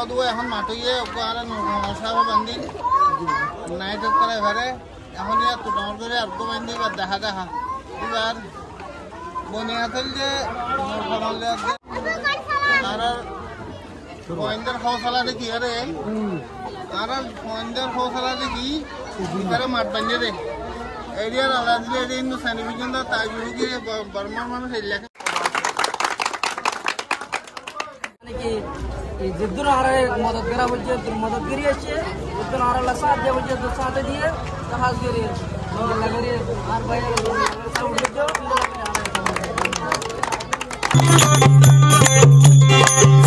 দু এখন মাটিয়ে আর নশাবে বান্ধি নাইট করে এবারে এখন ইয়ার টুটামর করে আর তো বান্ধি এবার দেখা এবার বনিয়াতেল যে আর পয়েন্টের হৌসলা দেখি আরে আর পয়েন্টের হৌসলা দেখি এবারে মাঠ বান্ধে রে এরিয়ার আলাদা এরিয়া কিন্তু সার্টিফিকেশন দা তাই কি বর্মার মানুষ এলাকা जिद्दुर आ रहे मदद करा बोलते तो मदद करिए अच्छे जिद्दुर आ रहा साथ दे बोलते तो साथ दिए तो हाथ करिए लगे रे आर भाई सब उठ जाओ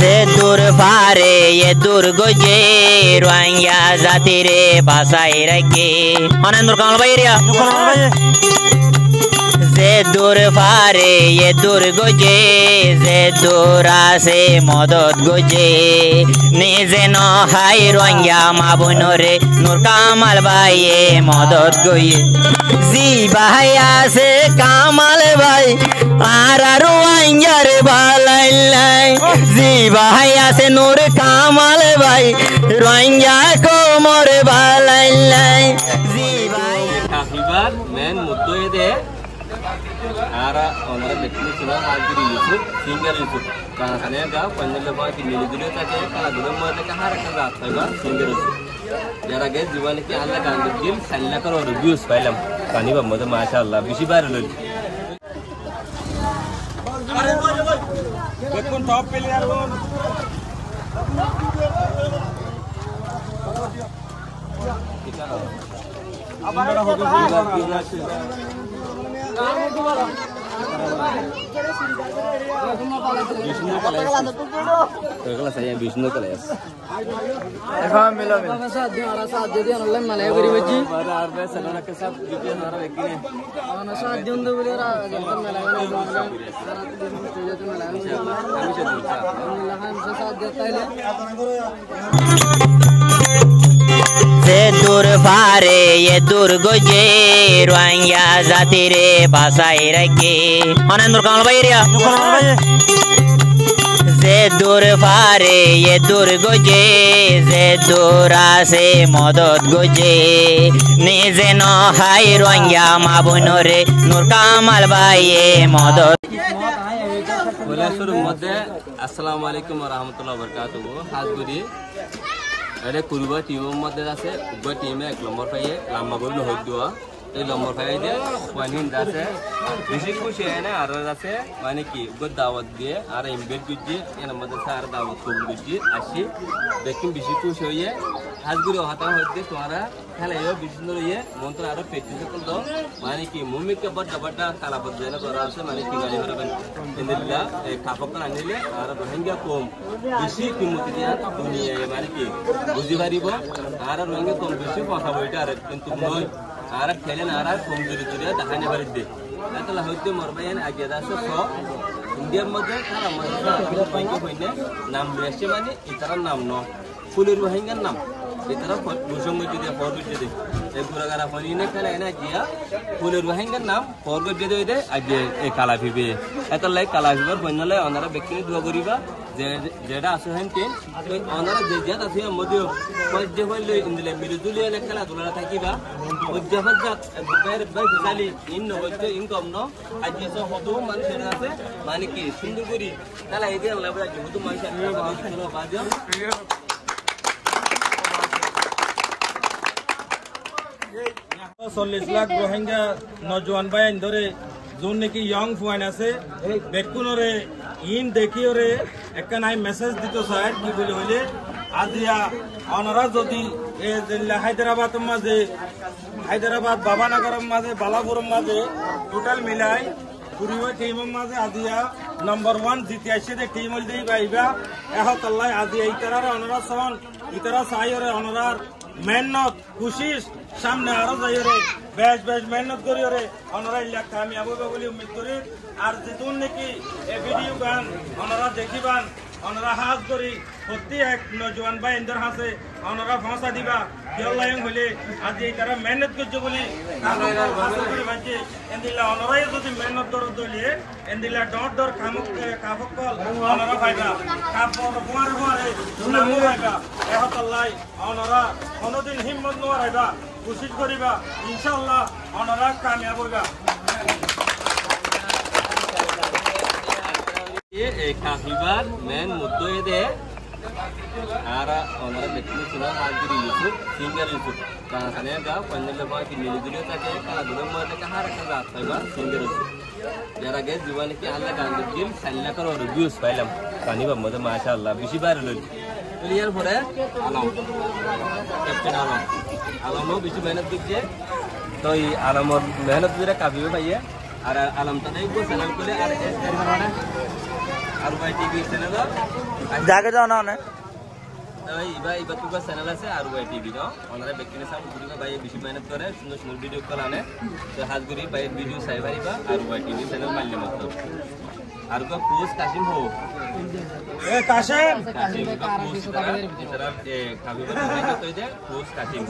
से दूर फारे ये दुर्ग जे रोहिंग्या जाति रे भाषाई रखे आनंद काल भाई रिया से दूर फारे ये दुर्ग जे से दूरा से मदद गोजे निजे न हाई रोहिंग्या माबुनो रे नूर कामाल भाई मदद गोये जी भाइया से कामाल भाई आरा रोहिंग्या रे भालाई जी भाइया से नूर कामाल भाई रोहिंग्या को मोर भालाई जी भाई काफीबार मैन मुद्दो ये दे आरा ओनरा देखने सुना हाजिर यूसुफ सिंगर यूसुफ कहाँ से का पंजले बार की नीली दुनिया का के कहाँ दुनिया में का हर का रात है बार सिंगर यूसुफ जरा गए जीवन की हालत गांधी दिल सल्ला करो रिव्यूज पहले कहानी बम तो माशाअल्लाह बिशी बार लो देखो टॉप पे ले यार वो अब बड़ा हो गया विष्णु कलेस हाँ मिला साथ दे दिया नल्ले मले करी बच्ची बार में सलाना के साथ वीडियो हमारा एक ने आना साथ दिन दो बोले रा जनता में लगाने दो सारा दिन स्टेज पे में लगाने हमेशा दूसरा हमसे साथ देता है से दूर फारे ये दुर्ग जे रोहिंग्या जाति रे भाषाई रखे आनंद काल भाई रिया से दूर फारे ये दुर्ग जे से दूरा से मदद गोजे निजे न हाई रोहिंग्या माबुनो रे नूर कामाल भाई मदद बोलेश्वर मध्य अस्सलाम वालेकुम व रहमतुल्लाहि व बरकातुहू हाजगुरी अरे कुरुबा टीम मध्य আছে কুবা টিমে এক নম্বর পাইয়ে লাম্বা গোল হই দিও এই নম্বর পাইয়ে দে ওয়ানিন আছে বেশি খুশি হয় না আর আছে মানে কি গো দাওয়াত দিয়ে আর এমবেড গুজি এর মধ্যে স্যার দাওয়াত কবুল গুজি আসি দেখুন বেশি খুশি হইয়ে হাজগুরি হতা হইতে তোমরা খেলাইও বিষ্ণু রইয়ে মন্ত্র আরো প্র্যাকটিস করতে মানে কি মুমিকে বড় বড় কালা বদলে করা আছে মানে কি গালি করবেন ইনদিল্লাহ এই কাপকন আনিলে আর রোহিঙ্গা কম বেশি কিমতি দিয়া দুনিয়া মানে কি বুঝি পারিব আর রোহিঙ্গা কম বেশি কথা বইটা আর কিন্তু নয় আর খেলেন আর কমজোরি জুড়ে দেখানে পারি দে তাহলে হইতে মরবাইন আগে আছে সব ইন্ডিয়ার মধ্যে তারা মধ্যে রোহিঙ্গা হইনে নাম বেশি মানে ইতার নাম ন ফুলের রোহিঙ্গার নাম इतना भूषण दे फॉरवर्ड दे एक गुरागारा फनी ने खेला है ना जिया फुले रोहिंग्या नाम फॉरवर्ड दे दे आगे ए काला फिबे एत लाइक काला फिबर बनले अनारा व्यक्ति दुआ करिबा जेडा আছে হেন কে অনারা যে জাত আছে মধ্যে পজে হইলে ইনলে মিলুজুলি এলে খেলা ধুলা থাকিবা উজ্জাফাত বের বাই খালি ইন নবতে ইনকাম ন আজি সব হতো মানুষের আছে মানে কি সুন্দর করি তাহলে এই যে লাগা যেহেতু মানুষের বাজে 40 লাখ রোহিঙ্গা নজওয়ান ভাই ধরে जोन ने की यंग फुआन আছে বেকুন রে ইন দেখি রে একটা নাই মেসেজ দিত স্যার কি বলে হইলে আজিয়া অনরা যদি এ জিল্লা হায়দ্রাবাদ বাবানগরম মাঝে বালাপুরম মাঝে টোটাল মিলাই পুরিবা টিম মাঝে আজিয়া नंबर 1 জিতে আসে দে টিম হল দেই বাইবা এহতাল্লাহ আজিয়া ইতরা অনরা সন ইতরা সাইরে অনরার मेहनत कोशिश सामने आरो जाय रे बेज मेहनत करी रे अनरा इला कामयाब होबे बोली उम्मीद करी आर जितुन नेकी ए वीडियो गान अनरा देखिबान ওনারা হাজ করি প্রতি এক নজওয়ান ভাই এদের হাসে ওনারা ফাঁসা দিবা কেলায়ং হইলে আজ এই তারা মেহনত করছে বলি এন্দিলা ওনারাই যদি মেহনত দর দলিয়ে এন্দিলা ডর ডর কাফকল ওনারা পাইবা কাপড় বুয়ার বুয়ারে নাম পাইবা এহতাল্লাই ওনারা কোনোদিন হিম্মত নোয়ারাইবা কোশিশ করিবা ইনশাআল্লাহ ওনারা কামিয়াব হইবা কাহিবার মেন মুদ্দো দে আর ওনারা ব্যক্তি ছিল হাজরি ইউসুফ সিঙ্গার ইউসুফ কানে গা পঞ্জলে বাই কি মিলিগুলো থাকে কালাগুলো মধ্যে কাহার একটা রাত পাইবা সিঙ্গার ইউসুফ যারা গে জীবনে কি আল্লাহ গান দিল সাল্লা করো রিভিউস পাইলাম কানি বা মধ্যে মাশাআল্লাহ বেশি বার লই ক্লিয়ার পরে আলম ক্যাপ্টেন আলমও বেশি মেহনত দিচ্ছে তো এই আলমর মেহনত দিলে কাবিবে পাইয়ে আর আলমটা দেখবো চ্যানেল করে আর আরু ভাই টিভি চ্যানেল জায়গা যাও না এবার তুই চ্যানেল আছে আরু ভাই টিভি ন ওনারা ব্যক্তি সামনে ঘুরিবা ভাই বেশি মেহনত করে সুন্দর সুন্দর ভিডিও কল আনে তো হাজগুড়ি ভাই ভিডিও চাই পারিবা আরু ভাই টিভি চ্যানেল মারলে মত আর কো পোস্ট কাশিম হো এ কাশিম का पोस्ट करा इस तरह काफी बार मैंने तो इधर पोस्ट काशिम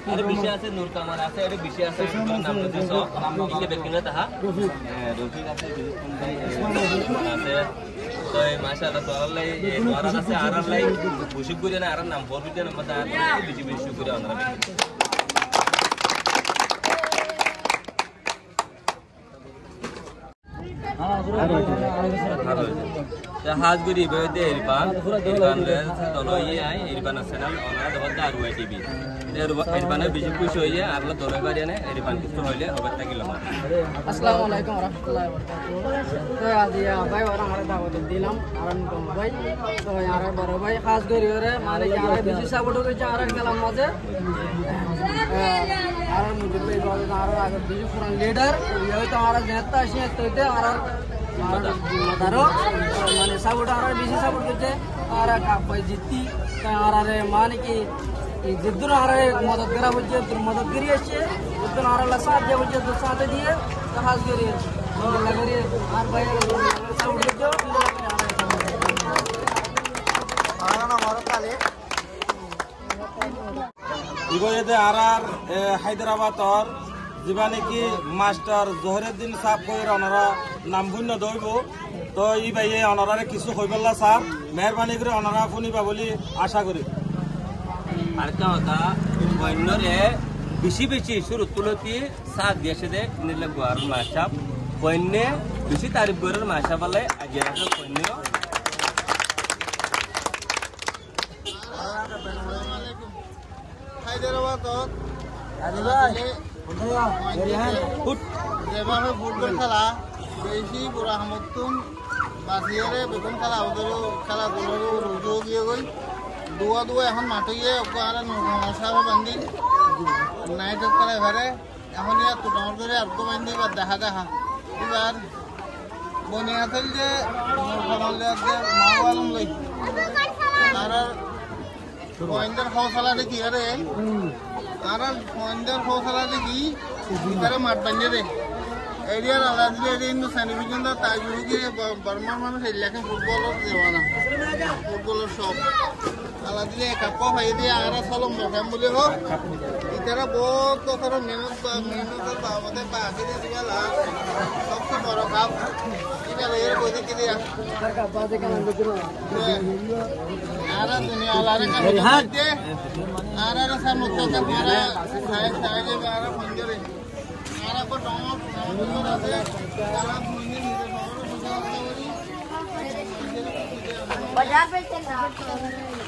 अरे विषय আছে নূর কামাল আছে আরে বিষয় আছে নাম তো সব ইকে ব্যক্তিগত তাহা রফিক আছে আছে তো মাশাআল্লাহ তো আল্লাহ এই দ্বারা আছে আর আল্লাহ খুশি করে না আর নাম পড়বি না মত আর বেশি বেশি করে আমরা হাজগুড়ি বেদে ইরফান দলো ইয়ে আই ইরফান চ্যানেল ওনারা দবদ আরওয়াই টিভি ইরফানের বেশি খুশি হইয়ে আরলা দলে বাড়িয়ে ইরফান কিছু হইলে হবে তাকিল আসসালামু আলাইকুম ওয়া রাহমাতুল্লাহি ওয়া বারাকাতুহু তো আজ ভাই ওরা আমরা দাওয়াত দিলাম আর ভাই তো আর বড় ভাই হাজগুড়ি রে মানে কি আর বেশি সাপোর্ট করে আর কালাম মাঝে আর মুঝে ভাই বলে আর আগে বেশি পুরান লিডার ইয়ে তো আর নেতা আসে তো আর মাদারো মানে সাপোর্ট আর বেশি সাপোর্ট করছে আর কাপাই জিতি আর মানে কি जिद्दुन आ रहे मदद करा बच्चे तो मदद करी अच्छे जिद्दुन आ रहा साथ दे बच्चे तो साथ दिए तो हाथ करिए लगे और भाई सब उठ जाओ ইগোয়েদে আর হায়দ্রাবাদ আর জীবানে কি মাস্টার জহরুদ্দিন সাহেব কইর ওনারা নাম ভুন্য দইব তো ই ভাইয়ে ওনারা কিছু হইবল্লা স্যার মেহরবানি করে ওনারা শুনিবা বলি আশা করি আর কথা বন্যরে বেশি বেশি শুরু তুলতি সাত দিয়েছে দে নিলে গোয়ার মাছাপ বন্যে বেশি তারিফ গরের মাছা পালে আগে রাখা বন্য হায়দ্রাবাদ যেভাবে ফুটবল খেলা বেশি বুড়া হামতুন বাসিয়ারে বেতন খেলা ওদের খেলাধুলারও রুজু গিয়ে গই দুয়া দুয়া এখন মাঠে গিয়ে ওখানে মশাবে বান্ধি নাইট করে ঘরে এখন ইয়ার টুটামর করে আর তো বান্ধি বা দেখা দেখা এবার বনিয়া থাকল যে মাওয়ালম লই আর পয়েন্টের হৌসলা দেখি আরে আর পয়েন্টের হৌসলা দেখি এবারে মাঠ বান্ধে দে এরিয়ার আলাদা এরিয়া কিন্তু স্যানিফিকেশন দা তাই গিয়ে বর্মার মানুষ এলাকা ফুটবলের দেওয়ানা ফুটবলের সব আলাদা কাপড় ভাই দিয়ে আর চলম বসাম বলে হোক ইতারা বহুত বছর মেহনত আমাদের বাকি দিয়ে দিবা সবচেয়ে বড় কাপ এটা এর বই দিকে দিয়া আর দুনিয়া আলাদা কাপ দিয়ে আর সামনে থেকে আর সাইড সাইডে আর ফঞ্জরে আর কো টমট আছে আর ফঞ্জরে নিজে সবার বাজার पे चलना